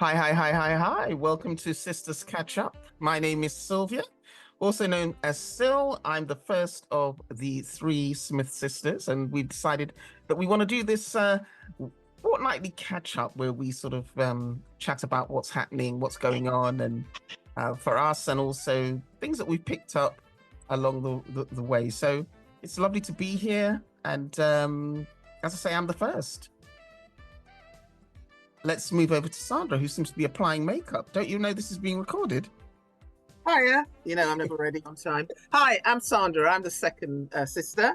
Hi. Welcome to Sisters Catch Up. My name is Sylvia, also known as Sil. I'm the first of the three Smith sisters, and we've decided that we want to do this fortnightly catch up where we sort of chat about what's happening, what's going on, and for us, and also things that we've picked up along the way. So it's lovely to be here. And as I say, I'm the first. Let's move over to Sandra, who seems to be applying makeup. Don't you know this is being recorded? Hiya. I'm never ready on time. Hi, I'm Sandra. I'm the second sister.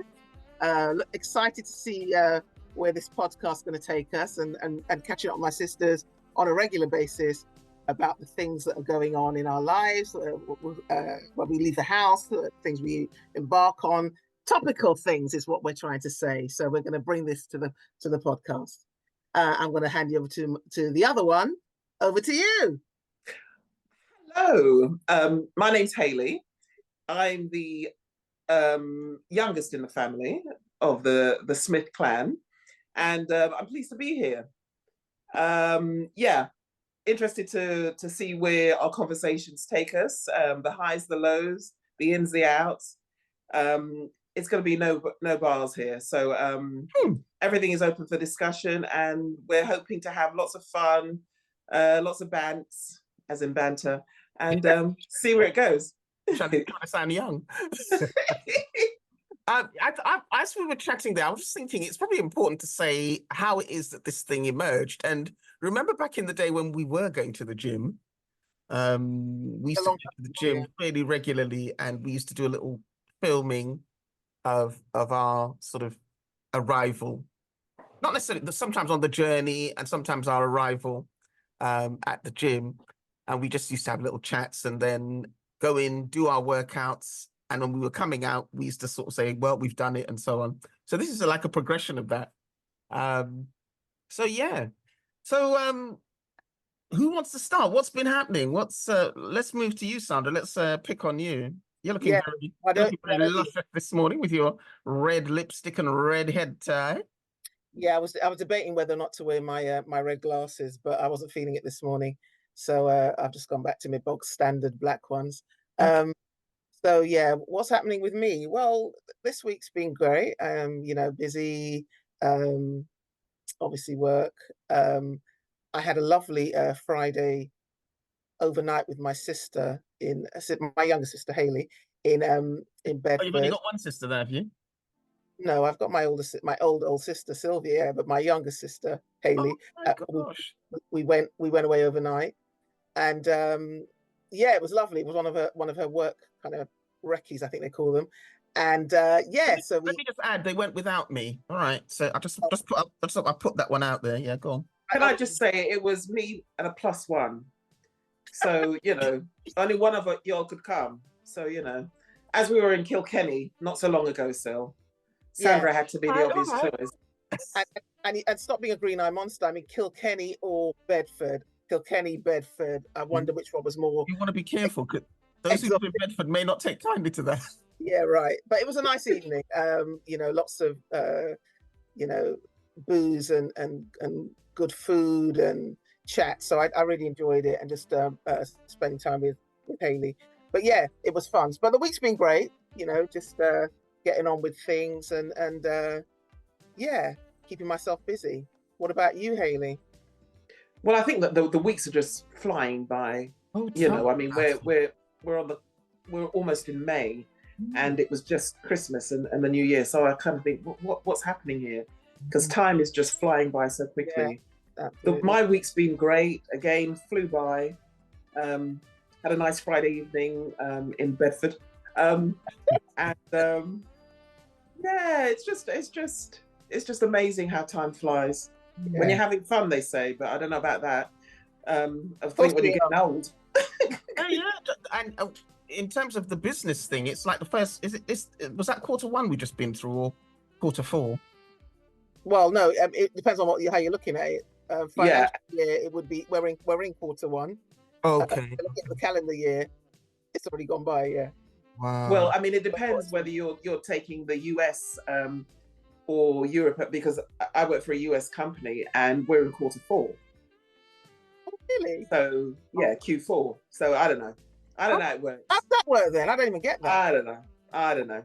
Excited to see where this podcast is going to take us and catching up with my sisters on a regular basis about the things that are going on in our lives, when we leave the house, things we embark on. Topical things is what we're trying to say. So we're going to bring this to the podcast. I'm going to hand you over to the other one. Over to you. Hello, my name's Hayley. I'm the youngest in the family of the Smith clan, and I'm pleased to be here. Interested to see where our conversations take us, the highs, the lows, the ins, the outs. It's going to be no bars here, so everything is open for discussion, and we're hoping to have lots of fun, lots of bants, as in banter, and see where it goes. Trying to sound young. As we were chatting there, I was just thinking it's probably important to say how it is that this thing emerged. And remember back in the day when we were going to the gym, we used to go to the gym fairly regularly, and we used to do a little filming of our sort of arrival, not necessarily, sometimes on the journey and sometimes our arrival at the gym. And we just used to have little chats and then go in, do our workouts. And when we were coming out, we used to sort of say, well, we've done it and so on. So this is like a progression of that. So who wants to start? What's been happening? Let's move to you, Sandra. Let's pick on you. You're looking very luscious this morning with your red lipstick and red head tie. Yeah, I was debating whether or not to wear my my red glasses, but I wasn't feeling it this morning, so I've just gone back to my bog standard black ones. Okay. So yeah, what's happening with me? Well, this week's been great. Busy. Obviously work. I had a lovely Friday overnight with my sister my younger sister Hayley in Bedford. Oh, you've only got one sister there, have you? No, I've got my old sister Sylvia, yeah, but my younger sister Hayley. Oh, we went away overnight, and it was lovely. It was one of her work kind of recce's, I think they call them. And so let me just add, they went without me. All right, so I put that one out there. Yeah, go on. Can I just say it was me and a +1. So, only one of y'all could come. So, as we were in Kilkenny not so long ago, Sandra had to be the obvious choice. And stop being a green eye monster. I mean, Kilkenny or Bedford. Kilkenny, Bedford. I wonder which one was more. You want to be careful, because those who live in Bedford may not take kindly to that. Yeah, right. But it was a nice evening. Lots of booze and good food and chat. So I really enjoyed it, and just spending time with Hayley. But yeah, it was fun. But the week's been great. Just getting on with things and keeping myself busy. What about you, Hayley? Well, I think that the weeks are just flying by. I mean, we're almost in May, and it was just Christmas and the New Year. So I kind of think, what's happening here? Because time is just flying by so quickly. Yeah, my week's been great. Again, flew by. Had a nice Friday evening in Bedford, it's just amazing how time flies when you're having fun. They say, but I don't know about that. I think when you're getting old. And in terms of the business thing, it's like the first. Was that Q1 we just been through, or Q4? Well, no, it depends on how you're looking at it. Financial year, it would be we're in Q1. Okay. Look at the calendar year, it's already gone by. Yeah. Wow. Well, I mean, it depends whether you're taking the US or Europe, because I work for a US company and we're in Q4. Really? So yeah, Q4. So I don't know. I don't know how it works. How's that work then? I don't even get that. I don't know.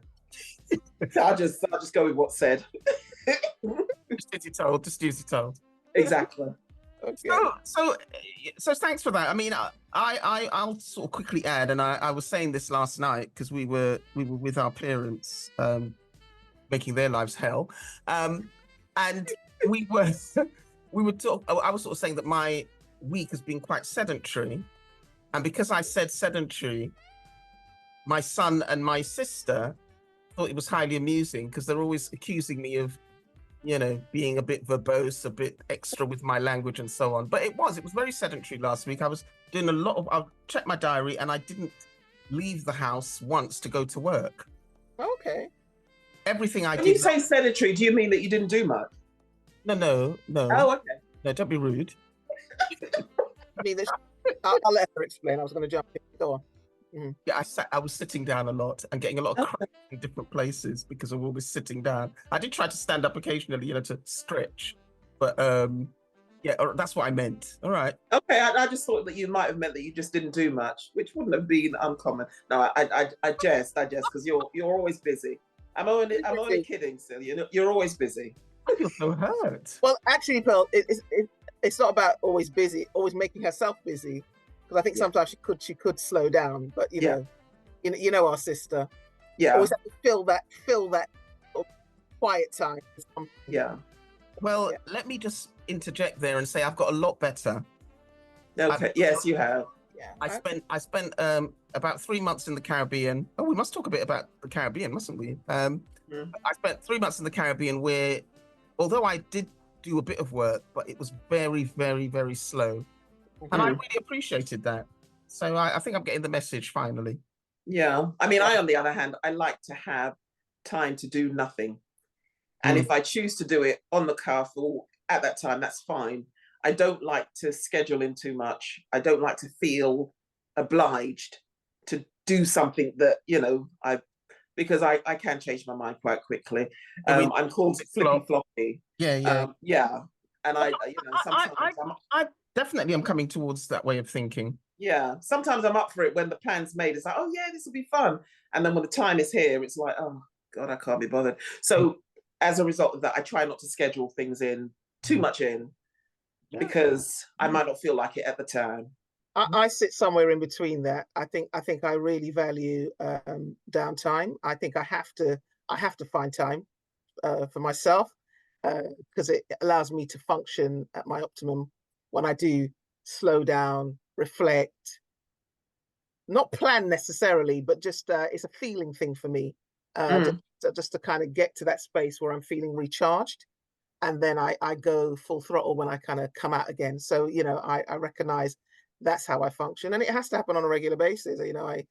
I'll just go with what's said. Just as you're told, just as you're told. Exactly. Okay. So thanks for that. I mean, I'll sort of quickly add, and I was saying this last night because we were with our parents, making their lives hell, and we were I was sort of saying that my week has been quite sedentary, and because I said sedentary, my son and my sister thought it was highly amusing because they're always accusing me of, being a bit verbose, a bit extra with my language and so on. But it was very sedentary last week. I was doing I checked my diary and I didn't leave the house once to go to work. Okay. Everything I did. When you say sedentary, do you mean that you didn't do much? No. Oh, okay. No, don't be rude. I mean, I'll let her explain. I was going to jump in. Go on. Mm-hmm. Yeah, I was sitting down a lot and getting a lot of cramp in different places because of all this sitting down. I did try to stand up occasionally, to stretch, but yeah, that's what I meant. All right. Okay, I just thought that you might have meant that you just didn't do much, which wouldn't have been uncommon. No, I jest, because you're always busy. I'm only kidding, still. You're always busy. I feel so hurt. Well, actually, Pearl, it's not about always busy, always making herself busy. Because I think sometimes she could slow down, but you know our sister. Yeah. Always have to fill that quiet time. Yeah. Well, let me just interject there and say I've got a lot better. Okay. Yes, you have. Yeah. I spent about 3 months in the Caribbean. Oh, we must talk a bit about the Caribbean, mustn't we? I spent 3 months in the Caribbean where, although I did do a bit of work, but it was very, very, very slow. And I really appreciated that. So I think I'm getting the message finally. Yeah. I mean, I, on the other hand, I like to have time to do nothing. And if I choose to do it on the cuff or at that time, that's fine. I don't like to schedule in too much. I don't like to feel obliged to do something that, because I can change my mind quite quickly. I'm called flippy floppy. Yeah. And sometimes I definitely am coming towards that way of thinking. Yeah. Sometimes I'm up for it when the plan's made. It's like, oh yeah, this will be fun. And then when the time is here, it's like, oh God, I can't be bothered. So as a result of that, I try not to schedule things in too much in because I might not feel like it at the time. I sit somewhere in between that. I think I really value downtime. I think I have to find time for myself because it allows me to function at my optimum when I do slow down, reflect, not plan necessarily, but just it's a feeling thing for me. Just to kind of get to that space where I'm feeling recharged, and then I go full throttle when I kind of come out again. So I recognize that's how I function, and it has to happen on a regular basis. I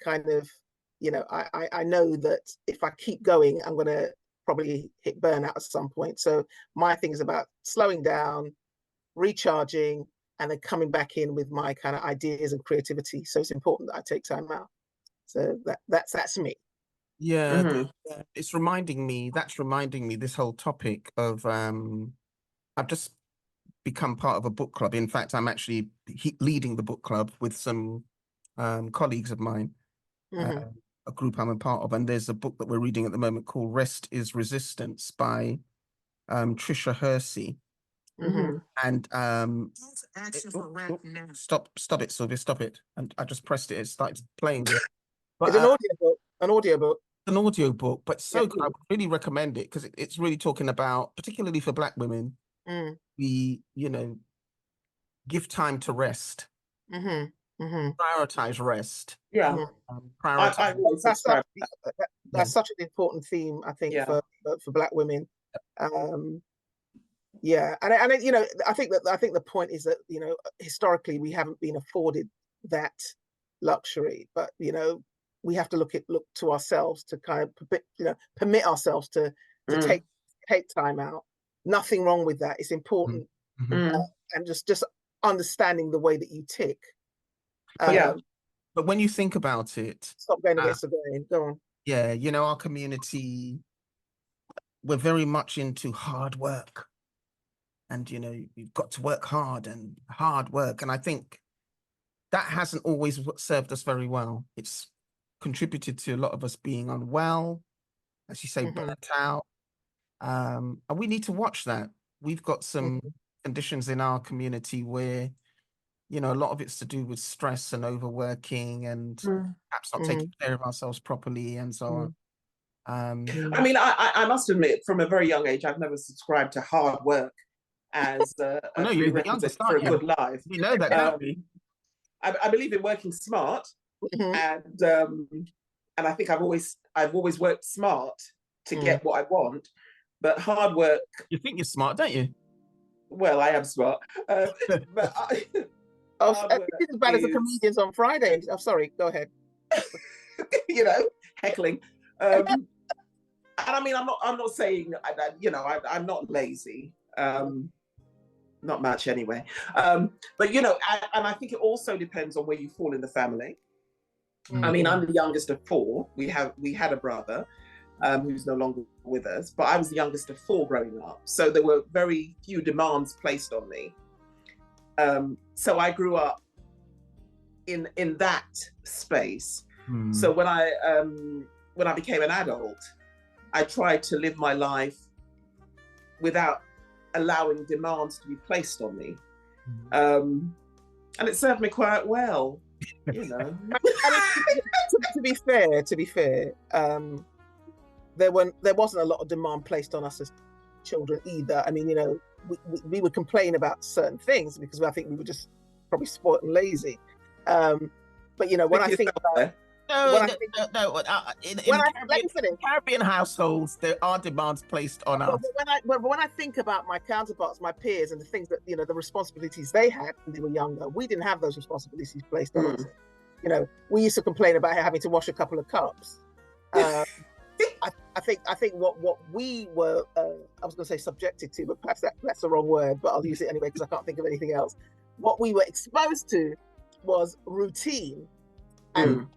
kind of I know that if I keep going, I'm going to probably hit burnout at some point. So my thing is about slowing down, recharging, and then coming back in with my kind of ideas and creativity. So it's important that I take time out. So that's me. Yeah, that's reminding me this whole topic of I've just become part of a book club. In fact, I'm actually leading the book club with some colleagues of mine, a group I'm a part of, and there's a book that we're reading at the moment called Rest is Resistance by Trisha Hersey. And stop it, Sylvia, stop it. And I just pressed it, it started playing it. But it's an audiobook. An audio book, but so good. I would really recommend it because it's really talking about, particularly for Black women, we give time to rest, prioritize rest. Prioritize. That's such an important theme, I think, for Black women. And I think the point is that historically we haven't been afforded that luxury, but we have to look to ourselves to kind of permit ourselves to take time out. Nothing wrong with that. It's important, and just understanding the way that you tick. But when you think about it, stop going against the grain. Go on. Yeah, our community, we're very much into hard work. and you've got to work hard and hard work. And I think that hasn't always served us very well. It's contributed to a lot of us being unwell, as you say, burnt out. And we need to watch that. We've got some conditions in our community where, a lot of it's to do with stress and overworking and perhaps not taking care of ourselves properly and so on. I mean, I must admit, from a very young age, I've never subscribed to hard work as a prerequisite for a good life. We know that, don't we? I believe in working smart, and I think I've always worked smart to get what I want, but hard work. You think you're smart, don't you? Well, I am smart, but I think it's as bad as the comedians on Friday. I'm sorry, go ahead. Heckling. And I mean, I'm not saying that, I'm not lazy. Not much anyway. But and I think it also depends on where you fall in the family. I mean, I'm the youngest of four. We had a brother who's no longer with us, but I was the youngest of four growing up. So there were very few demands placed on me. So I grew up in that space. So when I became an adult, I tried to live my life without allowing demands to be placed on me. And it served me quite well, To be fair, there wasn't a lot of demand placed on us as children either. I mean, we would complain about certain things because I think we were just probably spoiled and lazy. But when I think about in Caribbean households, there are demands placed on us. But when I think about my counterparts, my peers, and the things that the responsibilities they had when they were younger, we didn't have those responsibilities placed on us. We used to complain about having to wash a couple of cups. I think what we were, I was going to say subjected to, but perhaps that's the wrong word, but I'll use it anyway because I can't think of anything else. What we were exposed to was routine and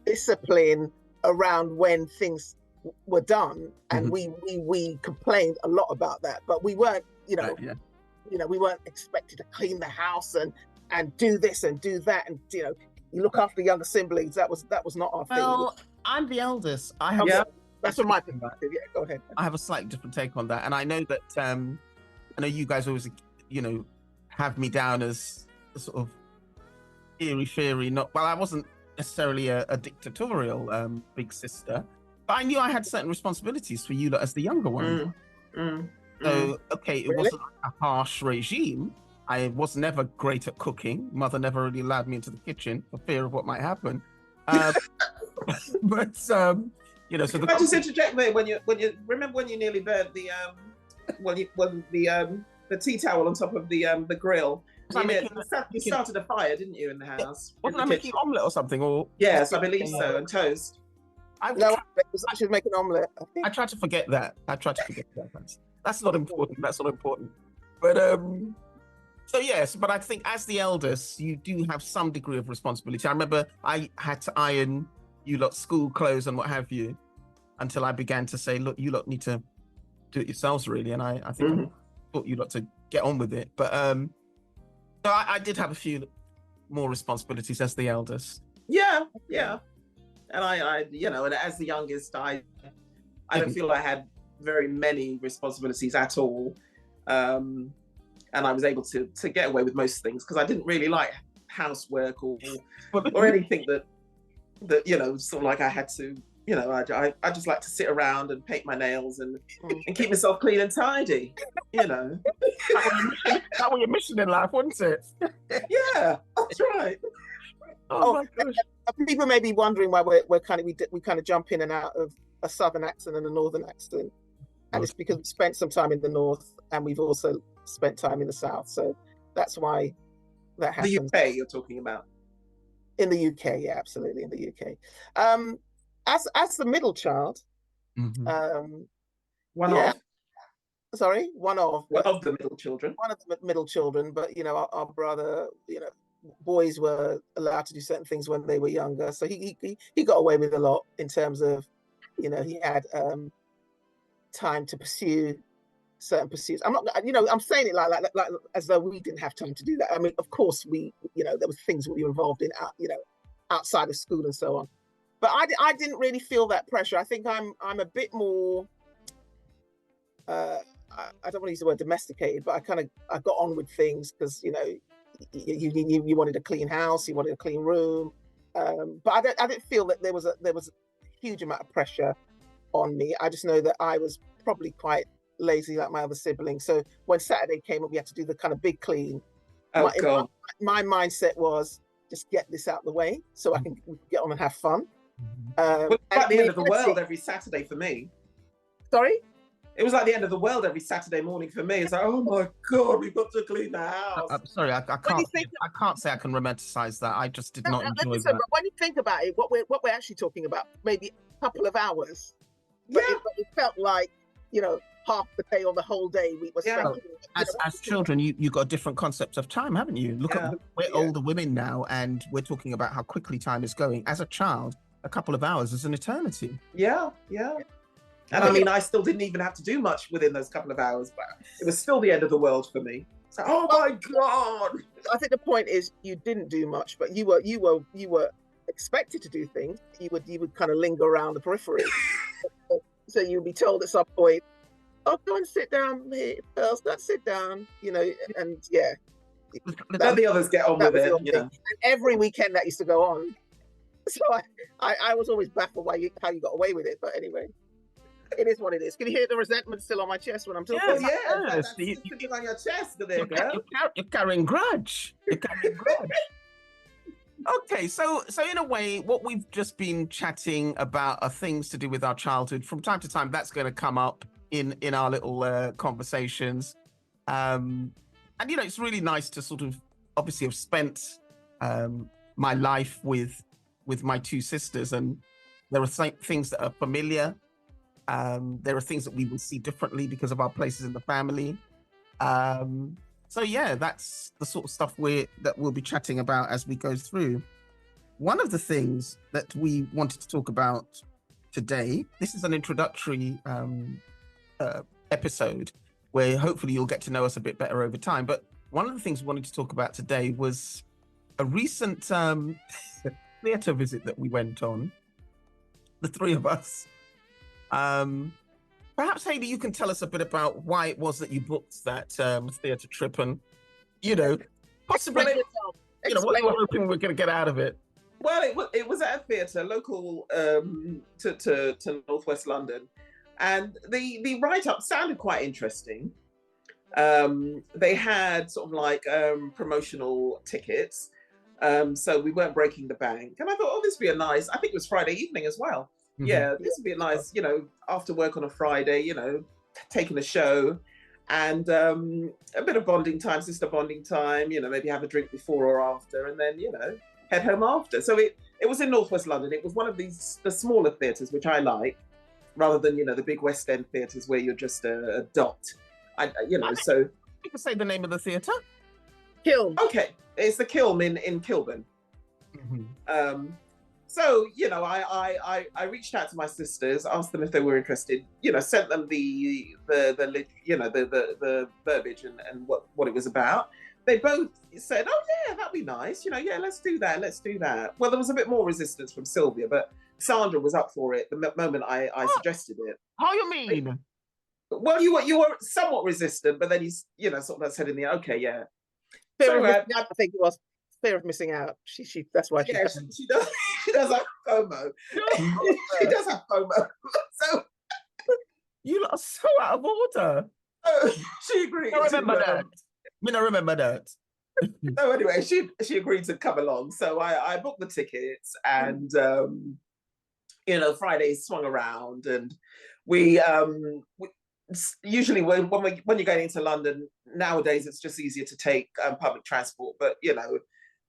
discipline around when things were done, and we complained a lot about that, but we weren't, we weren't expected to clean the house and do this and do that, and you look after younger siblings. That was not our thing. Well, I'm the eldest. I have that's from my perspective. Yeah, go ahead. I have a slightly different take on that, and I know that I know you guys always have me down as a sort of fairy. I wasn't necessarily a dictatorial big sister, but I knew I had certain responsibilities for you as the younger one. So it wasn't a harsh regime. I was never great at cooking. Mother never really allowed me into the kitchen for fear of what might happen. But so I just interject there when you remember when you nearly burnt the the tea towel on top of the grill. You started a fire, didn't you, in the house? Wasn't I making omelette or something? Or yes, I believe so, and toast. She was making omelette. I tried to forget that. That's not important. But so yes, but I think as the eldest, you do have some degree of responsibility. I remember I had to iron you lot school clothes and what have you, until I began to say, look, you lot need to do it yourselves, really. And I think I thought you lot to get on with it. But so I did have a few more responsibilities as the eldest. Yeah. And I and as the youngest, I don't feel I had very many responsibilities at all. And I was able to get away with most things because I didn't really like housework or anything that sort of like I had to, I just like to sit around and paint my nails and keep myself clean and tidy, That was your mission in life, wasn't it? Yeah, that's right. Oh my gosh. People may be wondering why we kind of jump in and out of a southern accent and a northern accent, and it's because we spent some time in the north and we've also spent time in the south, so that's why that happens. The UK you're talking about? In the UK, yeah, absolutely, in the UK. As the middle child, one of the middle children. One of the middle children, but our brother, boys were allowed to do certain things when they were younger, so he got away with a lot in terms of, he had time to pursue certain pursuits. I'm not, I'm saying it like as though we didn't have time to do that. I mean, of course we, there was things we were involved in, outside of school and so on. But I didn't really feel that pressure. I think I'm a bit more, I don't want to use the word domesticated, but I got on with things because, you wanted a clean house, you wanted a clean room. But I didn't feel that there was a huge amount of pressure on me. I just know that I was probably quite lazy like my other siblings. So when Saturday came up, we had to do the kind of big clean. Oh, God. My mindset was just get this out of the way so I can get on and have fun. It was like the end of the world every Saturday for me. Sorry? It was like the end of the world every Saturday morning for me. It's like, oh my God, we've got to clean the house. I'm sorry, I can't say I can romanticize that. I just did not enjoy that. But when you think about it, what we're actually talking about, maybe a couple of hours. But it felt like, half the day or the whole day we were spending. As children, you got a different concept of time, haven't you? Look at we're older women now, and we're talking about how quickly time is going. As a child, a couple of hours is an eternity. Yeah. And I mean, I still didn't even have to do much within those couple of hours, but it was still the end of the world for me. So, oh my God! I think the point is you didn't do much, but you were expected to do things. You would kind of linger around the periphery. So you'd be told at some point, "Oh, go and sit down, girls. Go and sit down." And yeah. Let the others get on with it. And every weekend that used to go on. So I was always baffled how you got away with it. But anyway. It is what it is. Can you hear the resentment still on my chest when I'm talking? That's sitting on your chest. You're carrying grudge. Okay, so in a way, what we've just been chatting about are things to do with our childhood. From time to time, that's going to come up in our little conversations. And it's really nice to sort of obviously have spent my life with my two sisters, and there are things that are familiar. There are things that we will see differently because of our places in the family. So yeah, that's the sort of stuff that we'll be chatting about as we go through. One of the things that we wanted to talk about today, this is an introductory episode where hopefully you'll get to know us a bit better over time. But one of the things we wanted to talk about today was a recent theatre visit that we went on, the three of us. Perhaps, Hayley, you can tell us a bit about why it was that you booked that theatre trip, and possibly what you were hoping we were going to get out of it. Well, it was at a theatre local to Northwest London, and the write-up sounded quite interesting. They had sort of like promotional tickets, so we weren't breaking the bank, and I thought, oh, this would be I think it was Friday evening as well. Mm-hmm. Yeah, this would be a nice, after work on a Friday, taking a show and a bit of bonding time, sister bonding time, maybe have a drink before or after, and then, head home after. So it was in Northwest London. It was one of the smaller theatres, which I like, rather than, the big West End theatres where you're just a dot. So... You can say the name of the theatre? Kiln. Okay, it's the Kiln in Kilburn. Mm-hmm. So, I reached out to my sisters, asked them if they were interested, sent them the verbiage and what it was about. They both said, oh yeah, that'd be nice. Let's do that. Well, there was a bit more resistance from Sylvia, but Sandra was up for it the moment I suggested it. How you mean? Well, you were somewhat resistant, but then you sort of said in the okay, yeah. I think it was fear of missing out. She that's why she does. She does have FOMO. She does have FOMO. So you lot are so out of order. She agreed. I remember that. I remember that. No, anyway, she agreed to come along. So I booked the tickets, and Friday swung around, and we usually when you're going into London nowadays, it's just easier to take public transport. But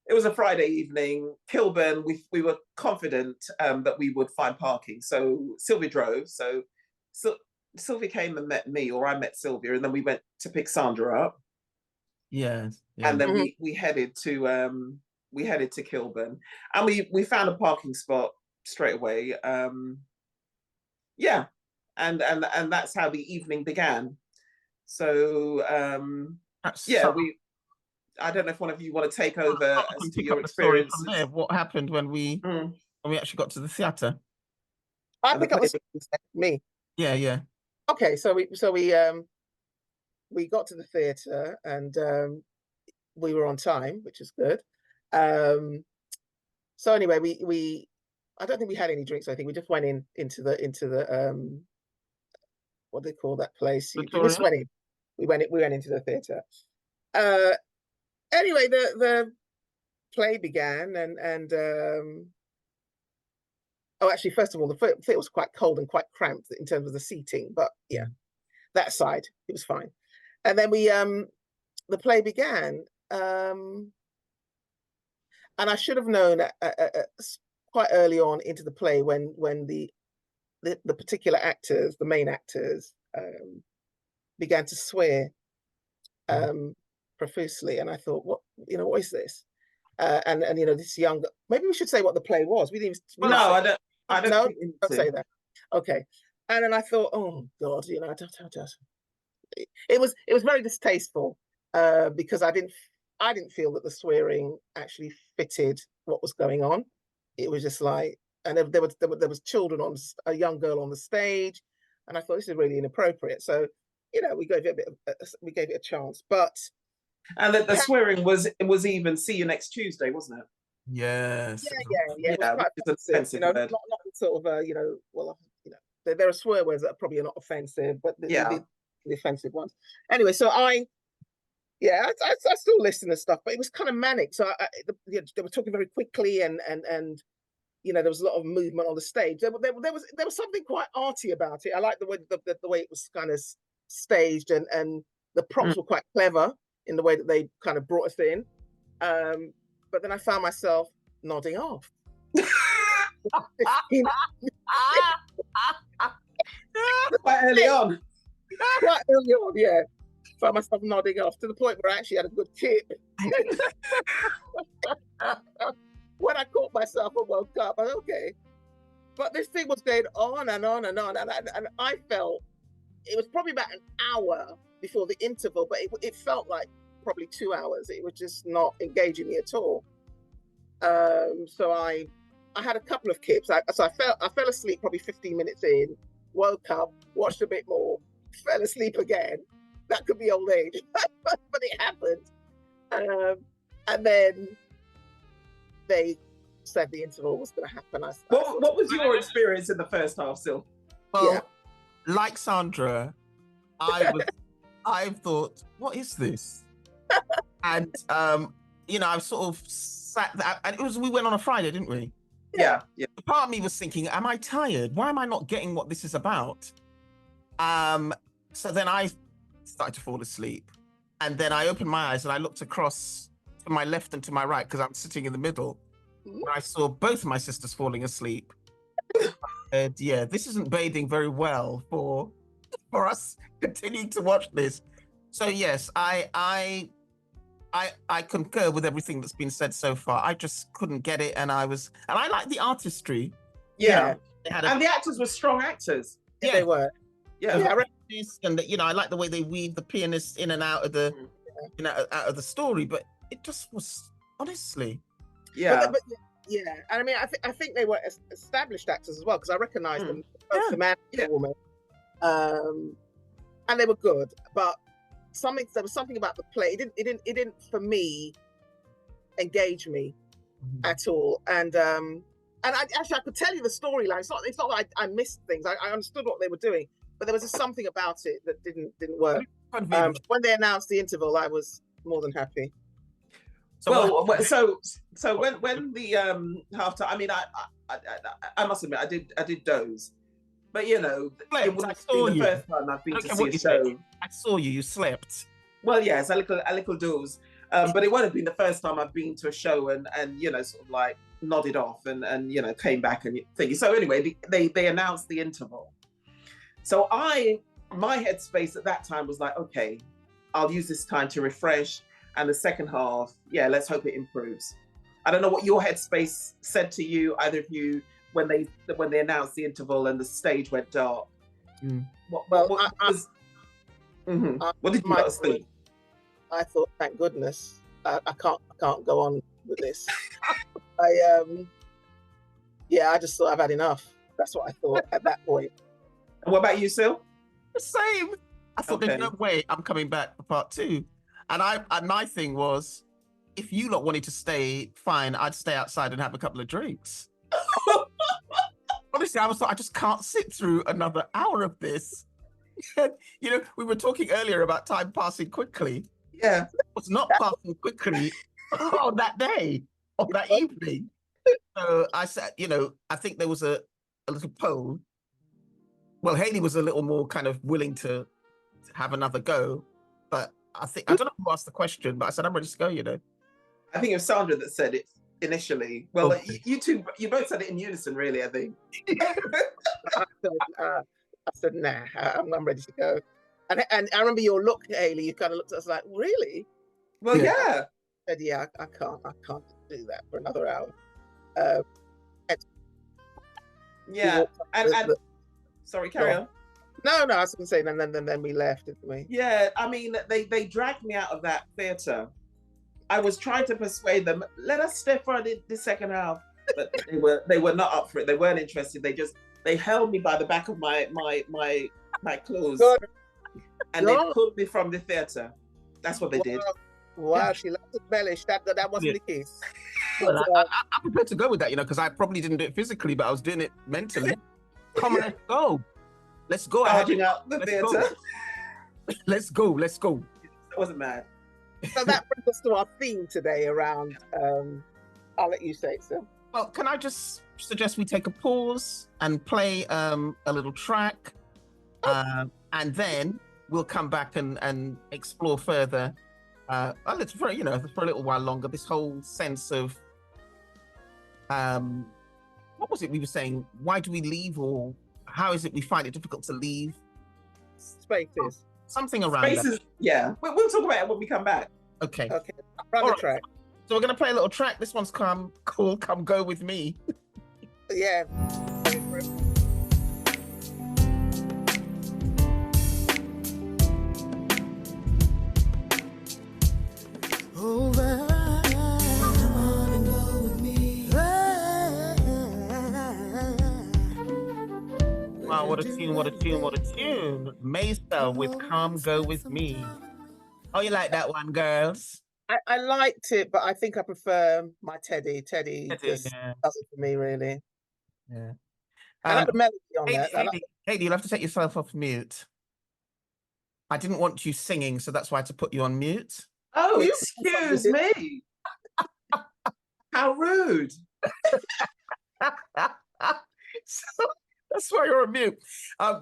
it was a Friday evening. Kilburn, we were confident that we would find parking. So Sylvia drove. So Sylvia came and met me, or I met Sylvia, and then we went to pick Sandra up. Yes. Yeah. And then we headed to Kilburn, and we found a parking spot straight away. And that's how the evening began. So yeah, I don't know if one of you want to take over as to your experience. From there, what happened when we actually got to the theatre? I pick up me. Yeah. Okay, so we got to the theatre and we were on time, which is good. So anyway, we I don't think we had any drinks. I think we just went into the what do they call that place? We just went in. We went into the theatre. Anyway, the play began and oh, actually, first of all, the theatre was quite cold and quite cramped in terms of the seating, but yeah, that side it was fine. And then the play began, and I should have known quite early on into the play when the particular actors, the main actors, began to swear profusely, and I thought, what is this? And this young, maybe we should say what the play was. We didn't. I don't say that. Okay. And then I thought, oh God, it was very distasteful because I didn't feel that the swearing actually fitted what was going on. It was just like, and there was children a young girl on the stage, and I thought this is really inappropriate. So we gave it a chance, but. And the swearing was even "see you next Tuesday," wasn't it? Yes. Yeah. It was quite offensive, not sort of there are swear words that are probably not offensive, but the offensive ones. Anyway, so I still listen to stuff, but it was kind of manic. So they were talking very quickly, and there was a lot of movement on the stage. There was something quite arty about it. I like the way it was kind of staged, and the props were quite clever in the way that they kind of brought us in. But then I found myself nodding off. Quite early on. Yeah. Found myself nodding off to the point where I actually had a good tip. When I caught myself and woke up, I said, okay. But this thing was going on and on and on. And I felt it was probably about an hour before the interval, but it felt like probably 2 hours. It was just not engaging me at all. So I had a couple of kips. I fell asleep probably 15 minutes in, woke up, watched a bit more, fell asleep again. That could be old age, but it happened. And then they said the interval was going to happen. What was your experience in the first half, Sil? Well, like Sandra, I thought, what is this? And I sort of sat there, and we went on a Friday, didn't we? Yeah. Part of me was thinking, am I tired? Why am I not getting what this is about? So then I started to fall asleep, and then I opened my eyes and I looked across to my left and to my right because I'm sitting in the middle. And I saw both of my sisters falling asleep. And this isn't boding very well for us continuing to watch this. So yes, I concur with everything that's been said so far. I just couldn't get it, and I like the artistry. Yeah. And the actors were strong actors. Yeah, they were. Yeah. I read this, and I like the way they weave the pianist in and out of the out of the story, but it just was honestly. Yeah. But and I mean, I think they were established actors as well, because I recognized them, both the man and the woman, and they were good. But there was something about the play. It didn't for me engage me at all. And I could tell you the storyline. It's not like I missed things. I understood what they were doing, but there was just something about it that didn't work. When they announced the interval, I was more than happy. So when the halftime, I mean, I must admit, I did doze, but it wouldn't have been the first time I've been to see a show. I saw you you Well, yes, a little doze, but it won't have been the first time I've been to a show and sort of like nodded off and came back and thinking. So anyway, they announced the interval. So my headspace at that time was like, okay, I'll use this time to refresh. And the second half, let's hope it improves. I don't know what your headspace said to you, either of you, when they announced the interval and the stage went dark. What did you guys think? I thought, thank goodness, I can't go on with this. I just thought I've had enough. That's what I thought at that point. And what about you, Sil? The same. I thought there's no way I'm coming back for part 2. And my thing was, if you lot wanted to stay, fine, I'd stay outside and have a couple of drinks. Honestly, I was like, I just can't sit through another hour of this. You know, we were talking earlier about time passing quickly. Yeah. It was not passing quickly on that day, on that evening. So I said, you know, I think there was a little poll. Well, Hayley was a little more kind of willing to have another go, but I don't know who asked the question, but I said, I'm ready to go, you know. I think it was Sandra that said it initially. Well, okay. You both said it in unison, really, I think. I said, nah, I'm ready to go. And I remember your look, Hayley, you kind of looked at us like, really? Well, yeah. I said, yeah, I can't do that for another hour. And sorry, carry on. No, I was going to say, then we left, didn't we? Yeah, I mean, they dragged me out of that theatre. I was trying to persuade them, let us stay for the second half, but they were not up for it. They weren't interested. They held me by the back of my clothes, and they pulled me from the theatre. That's what they did. Wow, she liked to embellish. That wasn't the case. Well, I'm prepared to go with that, you know, because I probably didn't do it physically, but I was doing it mentally. Come on, let's go. Let's go. Charging out the theatre. Let's go. I wasn't mad. So that brings us to our theme today around, I'll let you say it, Sil. Well, can I just suggest we take a pause and play a little track, and then we'll come back and explore further, for a little while longer, this whole sense of, what was it we were saying? Why do we leave, or how is it we find it difficult to leave? Spaces. Something around Spaces, that. Yeah. We'll talk about it when we come back. Okay. Run the track. So we're going to play a little track. This one's Come Go With Me. Yeah. Wow, what a tune. Mesa with Come Go With Me. Oh, you like that one, girls? I liked it, but I think I prefer my Teddy. Teddy just does it for me, really. Yeah. I like the melody on that. Katie, you'll have to take yourself off mute. I didn't want you singing, so that's why I had to put you on mute. Oh, excuse me. How rude. So that's why you're on mute.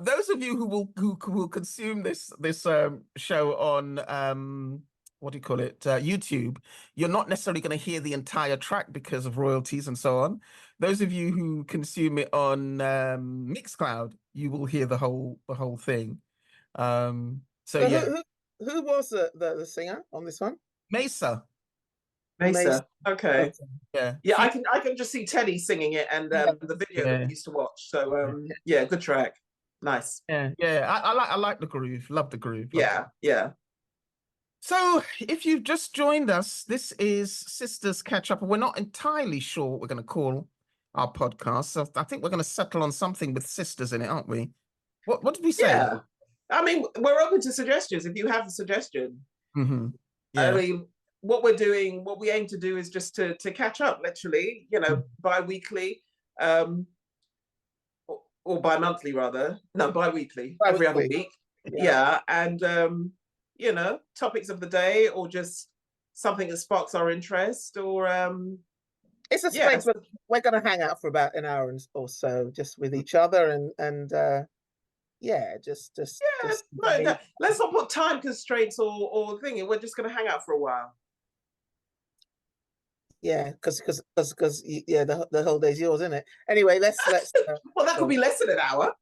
Those of you who will consume this show on what do you call it? YouTube, you're not necessarily going to hear the entire track because of royalties and so on. Those of you who consume it on Mixcloud, you will hear the whole thing. So yeah. Who was the singer on this one? Mesa. Okay. Yeah. Yeah, I can just see Teddy singing it and the video that we used to watch. So yeah, good track. Nice. Yeah. I like the groove. Love the groove. Yeah. So if you've just joined us, this is Sisters Catch Up. We're not entirely sure what we're going to call our podcast. So I think we're going to settle on something with sisters in it, aren't we? What did we say? Yeah. I mean, we're open to suggestions. If you have a suggestion, yeah. I mean, what we aim to do is just to catch up, literally, bi-weekly, or bi-monthly rather. No, bi-weekly, every other week. Yeah. And, topics of the day, or just something that sparks our interest, or... It's a space where we're going to hang out for about an hour or so, just with each other, and let's not put time constraints or thinking. We're just going to hang out for a while. Yeah, because the whole day's yours, isn't it? Anyway, let's. Well, that could be less than an hour.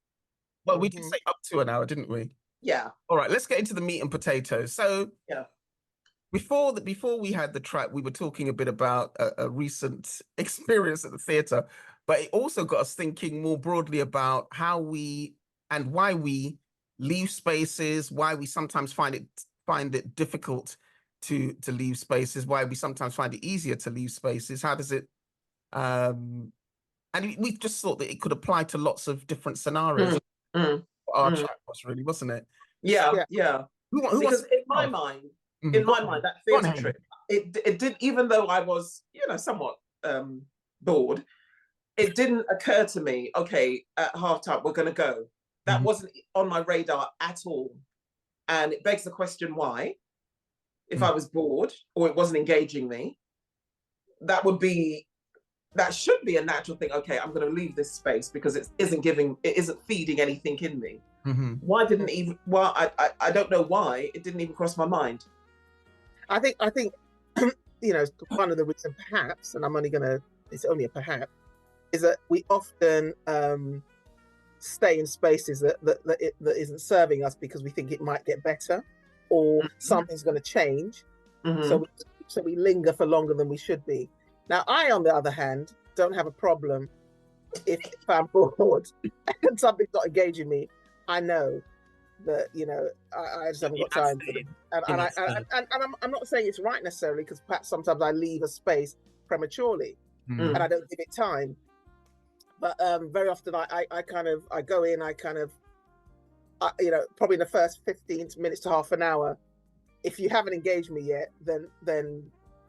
Well, we did say up to an hour, didn't we? Yeah. All right, let's get into the meat and potatoes. So yeah. Before we had the track, we were talking a bit about a recent experience at the theatre, but it also got us thinking more broadly about how we and why we leave spaces, why we sometimes find it difficult to leave spaces, why we sometimes find it easier to leave spaces. How does it and we just thought that it could apply to lots of different scenarios. Our chat was really, wasn't it? Yeah. Who because in my mind, that theatre trip, it did, even though I was, somewhat bored, it didn't occur to me, okay, at halftime we're going to go. That wasn't on my radar at all. And it begs the question, why? If I was bored or it wasn't engaging me, that should be a natural thing. Okay, I'm going to leave this space because it isn't feeding anything in me. Why didn't even? Well, I don't know why it didn't even cross my mind. I think one of the reasons, perhaps, and it's only a perhaps, is that we often stay in spaces that isn't serving us because we think it might get better or something's going to change. So we linger for longer than we should be. Now, I, on the other hand, don't have a problem if I'm bored and something's not engaging me. I know that, I just haven't got time for it. And I'm not saying it's right necessarily, because perhaps sometimes I leave a space prematurely and I don't give it time. But very often I go in, probably in the first 15 minutes to half an hour, if you haven't engaged me yet, then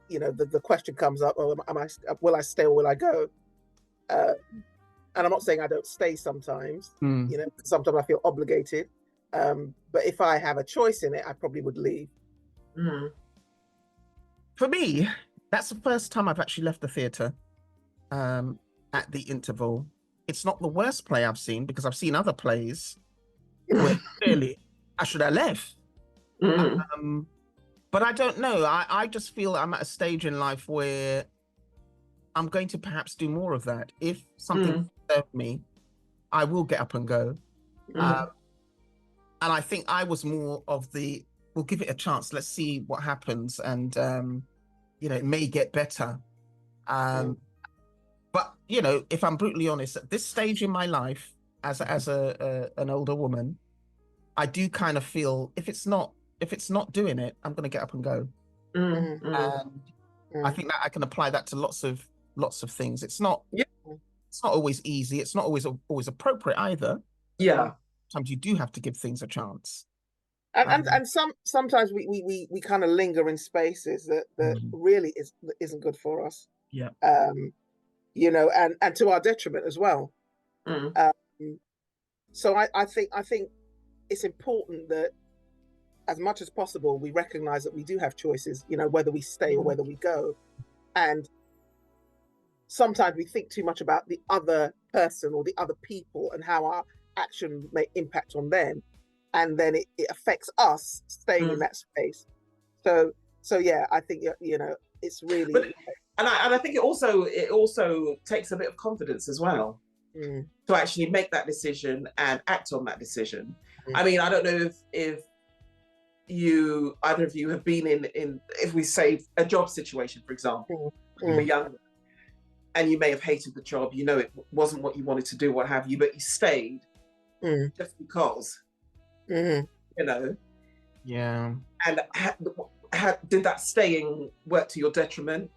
the question comes up, will I stay or will I go? And I'm not saying I don't stay sometimes, sometimes I feel obligated. But if I have a choice in it, I probably would leave. For me, that's the first time I've actually left the theatre at the interval. It's not the worst play I've seen, because I've seen other plays where clearly I should have left. But I don't know. I just feel I'm at a stage in life where I'm going to perhaps do more of that. If something served me, I will get up and go. And I think I was more of we'll give it a chance. Let's see what happens. And, it may get better. But, if I'm brutally honest, at this stage in my life, as an older woman, I do kind of feel if it's not doing it, I'm going to get up and go. And I think that I can apply that to lots of things. It's not always easy. It's not always appropriate either. Sometimes you do have to give things a chance. And sometimes we kind of linger in spaces that really isn't good for us. And to our detriment as well. So I think it's important that, as much as possible, we recognize that we do have choices, whether we stay or whether we go. And sometimes we think too much about the other person or the other people and how our action may impact on them. And then it affects us staying in that space. So yeah, I think, it's really... And I think it also takes a bit of confidence as well to actually make that decision and act on that decision. I mean, I don't know if either of you have been in if we say a job situation, for example, you were younger and you may have hated the job, it wasn't what you wanted to do, what have you, but you stayed just because, And did that staying work to your detriment?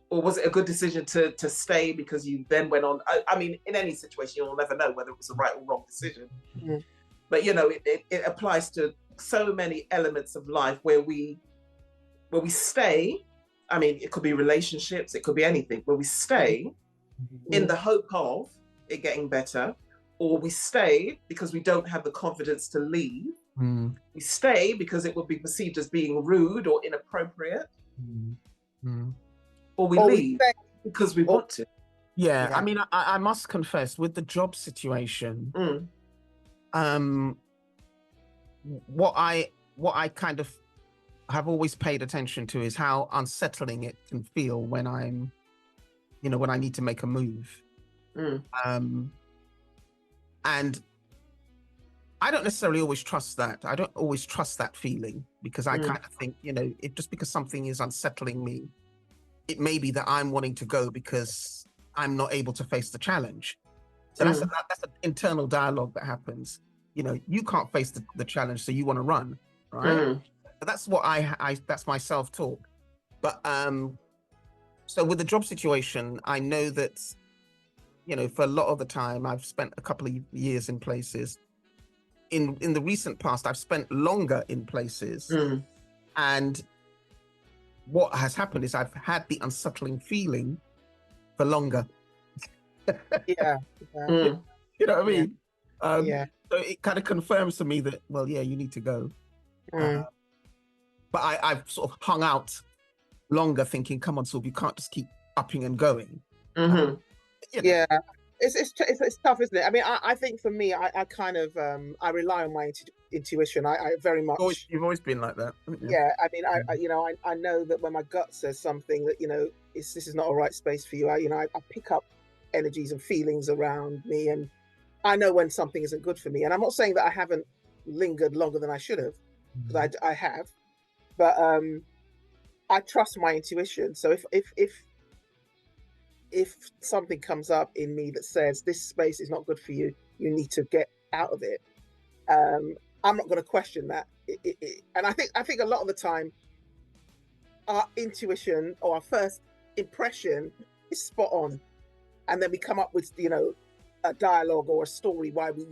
Or was it a good decision to stay because you then went on? I mean, in any situation, you'll never know whether it was the right or wrong decision. But it applies to so many elements of life where we stay. I mean, it could be relationships, it could be anything, where we stay in the hope of it getting better, or we stay because we don't have the confidence to leave. We stay because it would be perceived as being rude or inappropriate. Or we leave because we want to. I mean, I must confess, with the job situation, what I kind of have always paid attention to is how unsettling it can feel when I'm, when I need to make a move. And I don't necessarily always trust that. I don't always trust that feeling, because I kind of think, just because something is unsettling me, it may be that I'm wanting to go because I'm not able to face the challenge. So that's an internal dialogue that happens. you know, you can't face the challenge, so you want to run, right? That's what that's my self-talk. But so with the job situation, I know that, you know, for a lot of the time, I've spent a couple of years in places. In the recent past, I've spent longer in places, and what has happened is I've had the unsettling feeling for longer. Yeah. You know what I mean? Yeah. So it kind of confirms to me that, well, yeah, you need to go. But I've sort of hung out longer thinking, come on, Sylvia, you can't just keep upping and going. You know. Yeah. It's tough, isn't it? I mean, I think for me, I kind of I rely on my intuition. I very much. You've always been like that, haven't you? Yeah, I mean, I know that when my gut says something that, you know, this is not a right space for you. I pick up energies and feelings around me, and I know when something isn't good for me. And I'm not saying that I haven't lingered longer than I should have, because I have, but I trust my intuition. So if something comes up in me that says this space is not good for you, you need to get out of it, I'm not going to question that. And I think a lot of the time, our intuition or our first impression is spot on, and then we come up with, you know, a dialogue or a story why we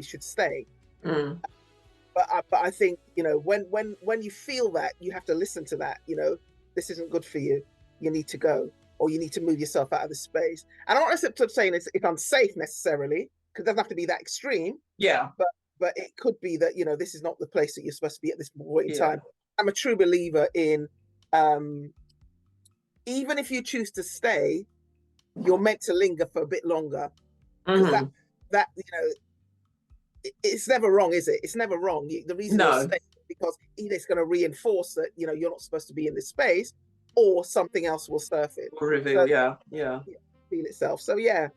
should stay. But I think, you know, when you feel that, you have to listen to that. You know, this isn't good for you. You need to go, or you need to move yourself out of the space. And I'm not saying it's unsafe necessarily, because it doesn't have to be that extreme. Yeah. But it could be that, you know, this is not the place that you're supposed to be at this point in time. I'm a true believer in, even if you choose to stay, you're meant to linger for a bit longer. Because that you know, it's never wrong, is it? It's never wrong. The reason you're staying is because either it's going to reinforce that, you know, you're not supposed to be in this space, or something else will surface. Will reveal, so, yeah. Feel itself. So yeah.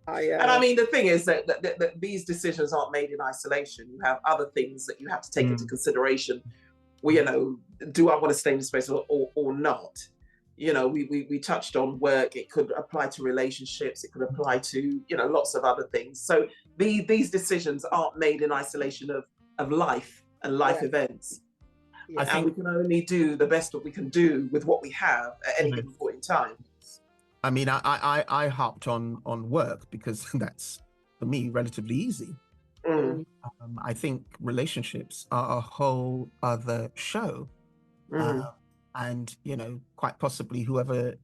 And I mean, the thing is that these decisions aren't made in isolation. You have other things that you have to take into consideration. Well, you know, do I want to stay in the space or not? You know, we touched on work. It could apply to relationships. It could apply to, you know, lots of other things. So these decisions aren't made in isolation of life and life events. I think we can only do the best that we can do with what we have at any given point in time. I mean, I harped on work because that's, for me, relatively easy. I think relationships are a whole other show. And, you know, quite possibly whoever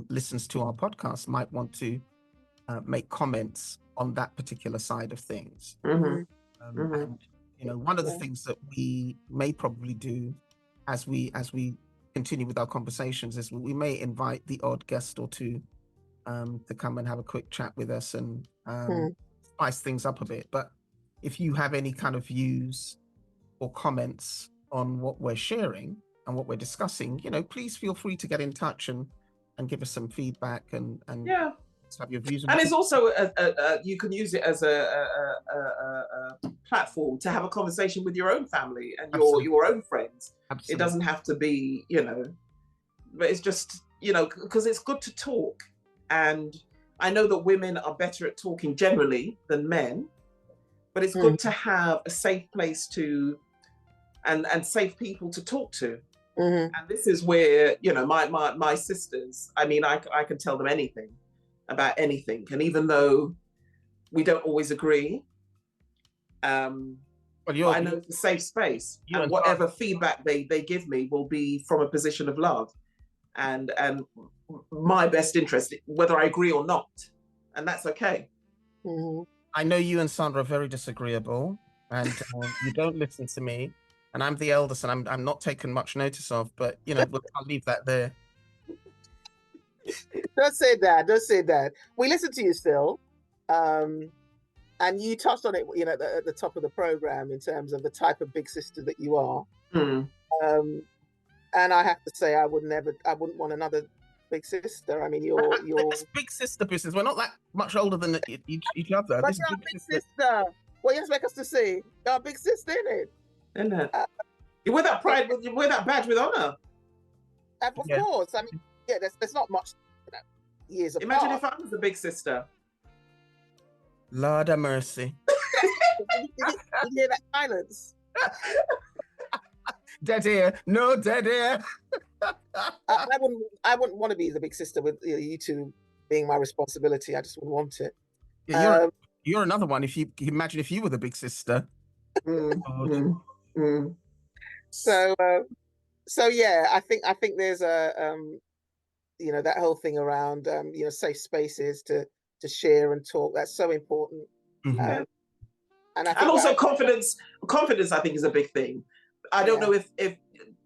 listens to our podcast might want to make comments on that particular side of things. And, you know, one of the things that we may probably do as we continue with our conversations is we may invite the odd guest or two to come and have a quick chat with us and spice things up a bit. But if you have any kind of views or comments on what we're sharing and what we're discussing, you know, please feel free to get in touch and give us some feedback and have your views. And it's also you can use it as a platform to have a conversation with your own family and your own friends. Absolutely. It doesn't have to be, you know, but it's just, you know, because it's good to talk. And I know that women are better at talking generally than men, but it's good to have a safe place to and safe people to talk to. And this is where, you know, my sisters, I mean, I can tell them anything about anything. And even though we don't always agree, I know it's a safe space. And whatever feedback they give me will be from a position of love and my best interest, whether I agree or not. And that's okay. I know you and Sandra are very disagreeable and you don't listen to me. And I'm the eldest and I'm not taken much notice of, but, you know, I'll leave that there. Don't say that. We listen to you still. And you touched on it, you know, at the top of the program in terms of the type of big sister that you are. And I have to say, I wouldn't want another big sister. I mean, you're this big sister business. We're not that much older than each other. But this you're big sister. What you expect us to say? You're a big sister, isn't it? Isn't it? You wear that pride, you wear that badge with honor. Of course. I mean, yeah, there's not much, you know, years apart. Imagine if I was the big sister. Lord have mercy. You hear that silence? Dead air. No dead air. I wouldn't want to be the big sister with you two being my responsibility. I just wouldn't want it. Yeah, you're another one. If you imagine if you were the big sister. So yeah, I think there's a that whole thing around safe spaces to share and talk. That's so important. Mm-hmm. And also confidence. Confidence, I think, is a big thing. I don't know if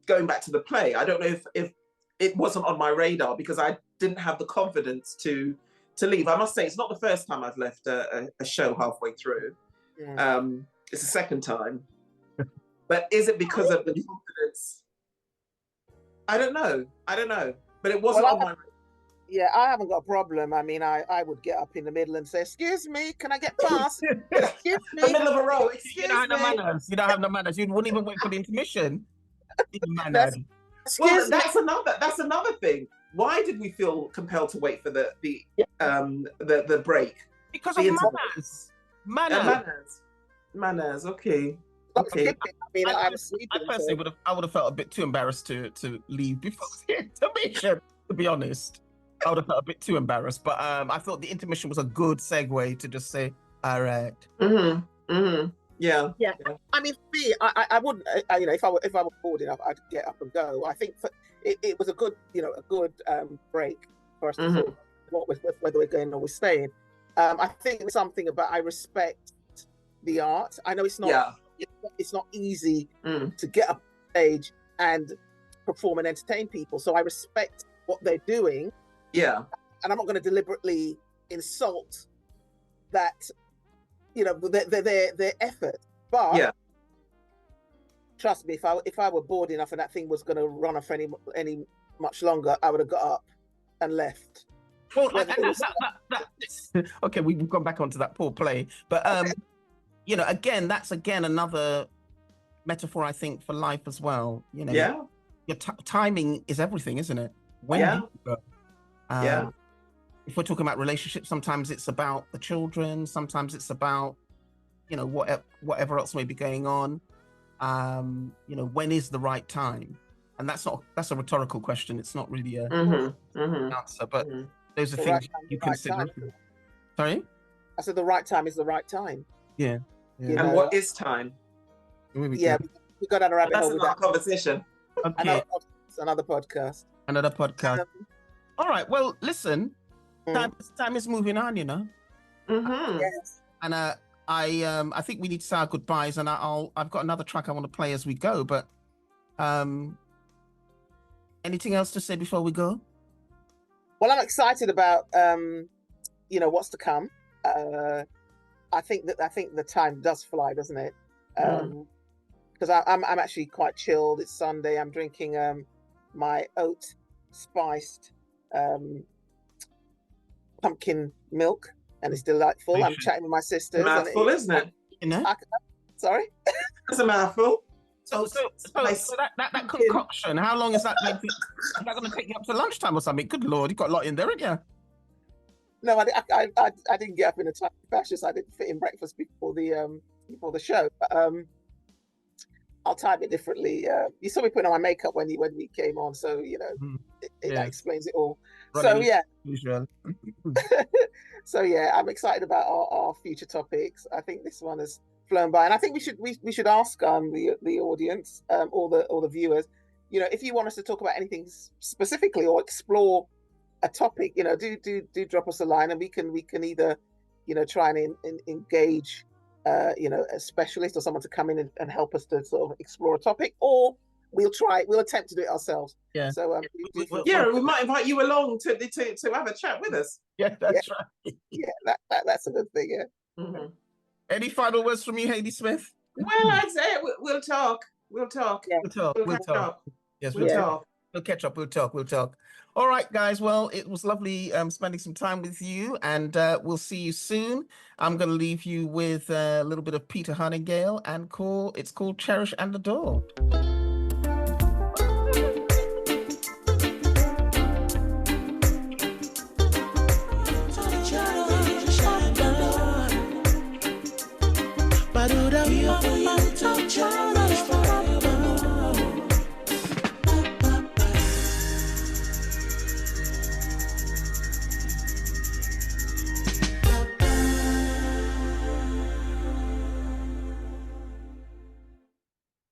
going back to the play, I don't know if it wasn't on my radar because I didn't have the confidence to leave. I must say, it's not the first time I've left a show halfway through. Yeah. It's the second time. But is it because of the confidence? I don't know. But it wasn't on my radar. Yeah, I haven't got a problem. I mean, I would get up in the middle and say, "Excuse me, can I get past?" Excuse me. The middle of a row. You don't have no manners. You don't have no manners. You wouldn't even wait for the intermission. That's another thing. Why did we feel compelled to wait for the break? Because of manners. Okay. I mean, I personally would have felt a bit too embarrassed to leave before the intermission. To be honest, I would have felt a bit too embarrassed. But I thought the intermission was a good segue to just say, "All right." Yeah. I mean, for me, I wouldn't. If I were bored enough, I'd get up and go. I think it was a good, break for us to sort of whether we're going or we're staying. I think there's something about I respect the art. I know it's not. Yeah. It's not easy to get up on stage and perform and entertain people. So I respect what they're doing. Yeah. And I'm not going to deliberately insult that, their effort. But trust me, if I were bored enough and that thing was going to run off any much longer, I would have got up and left. Well, okay, we've gone back onto that poor play, but again, that's another metaphor, I think, for life as well. Your timing is everything, isn't it? When you go. If we're talking about relationships, sometimes it's about the children, sometimes it's about, whatever else may be going on. When is the right time? And that's a rhetorical question. It's not really a answer, but those are things you consider. Sorry? I said the right time is the right time. Yeah. And what is time? We got down a rabbit hole with that conversation. Okay. Another podcast. All right. Well, listen. Time is moving on, Yes. And I think we need to say our goodbyes, and I've got another track I want to play as we go. But anything else to say before we go? Well, I'm excited about what's to come. I think the time does fly, doesn't it? Because I'm actually quite chilled. It's Sunday. I'm drinking my oat spiced pumpkin milk, and it's delightful. I'm chatting with my sisters. Mouthful, isn't it? Sorry? It's a mouthful. So that concoction, how long is that going to? Is that going to take you up to lunchtime or something? Good Lord, you've got a lot in there, haven't you? No, I didn't get up in a time fashion, so I didn't fit in breakfast before the show. But I'll time it differently. You saw me putting on my makeup when we came on, so that explains it all. So yeah, I'm excited about our future topics. I think this one has flown by, and I think we should ask the audience, all the viewers, if you want us to talk about anything specifically or explore a topic, do drop us a line, and we can either try and engage a specialist or someone to come in and help us to sort of explore a topic, or we'll attempt to do it ourselves. Yeah. So we might invite you along to have a chat with us. Yeah, that's right. Yeah, that's a good thing. Yeah. Mm-hmm. Any final words from you, Hayley Smith? Well, I'd say we'll talk. We'll talk. Yeah. We'll talk. Yes, we'll talk. We'll catch up. We'll talk. All right, guys. Well, it was lovely spending some time with you, and we'll see you soon. I'm going to leave you with a little bit of Peter Honeygill, and it's called Cherish and Adore.